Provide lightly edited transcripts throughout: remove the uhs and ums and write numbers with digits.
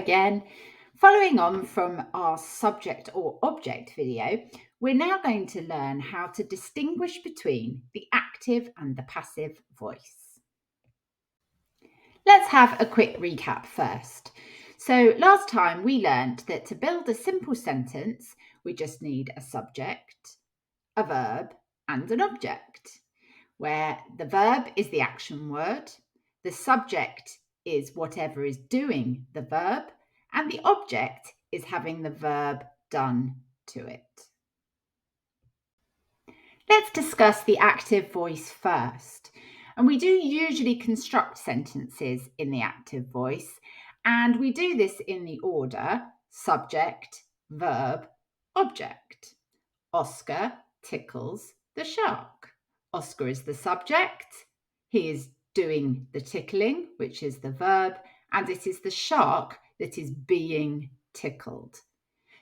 again. Following on from our subject or object video, we're now going to learn how to distinguish between the active and the passive voice. Let's have a quick recap first. So last time we learned that to build a simple sentence, we just need a subject, a verb, and an object, where the verb is the action word, the subject is whatever is doing the verb, and the object is having the verb done to it. Let's discuss the active voice first. And we do usually construct sentences in the active voice, and we do this in the order subject, verb, object. Oscar tickles the shark. Oscar is the subject. He is doing the tickling, which is the verb, and it is the shark that is being tickled.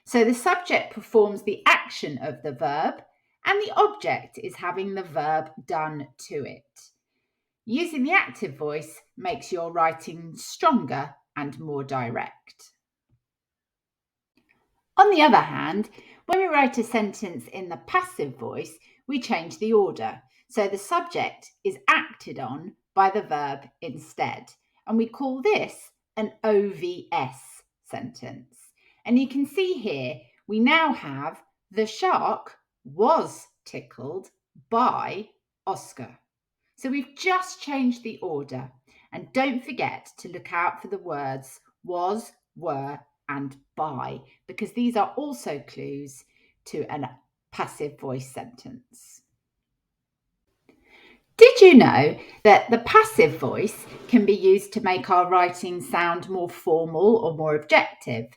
So the subject performs the action of the verb, and the object is having the verb done to it. Using the active voice makes your writing stronger and more direct. On the other hand, when we write a sentence in the passive voice, we change the order. So the subject is acted on by the verb instead. And we call this an OVS sentence. And you can see here, we now have the shark was tickled by Oscar. So we've just changed the order. And don't forget to look out for the words was, were, and by, because these are also clues to a passive voice sentence. Did you know that the passive voice can be used to make our writing sound more formal or more objective?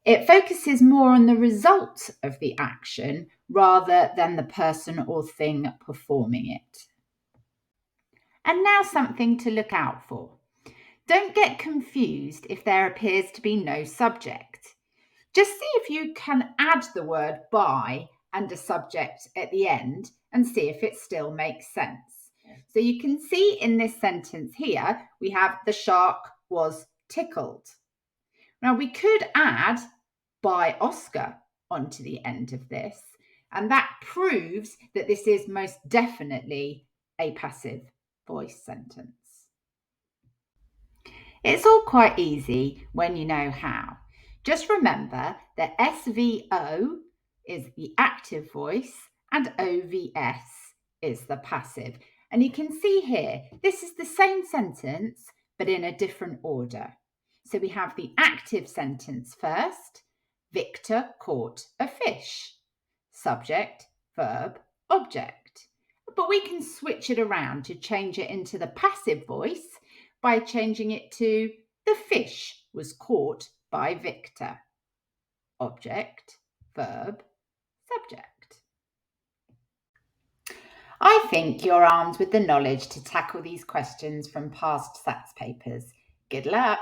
It focuses more on the result of the action rather than the person or thing performing it. And now something to look out for. Don't get confused if there appears to be no subject. Just see if you can add the word by and a subject at the end and see if it still makes sense. So you can see in this sentence here, we have the shark was tickled. Now we could add by Oscar onto the end of this, and that proves that this is most definitely a passive voice sentence. It's all quite easy when you know how. Just remember that SVO is the active voice and OVS is the passive. And you can see here, this is the same sentence, but in a different order. So we have the active sentence first. Victor caught a fish. Subject, verb, object. But we can switch it around to change it into the passive voice by changing it to the fish was caught by Victor. Object, verb, subject. I think you're armed with the knowledge to tackle these questions from past SATS papers. Good luck.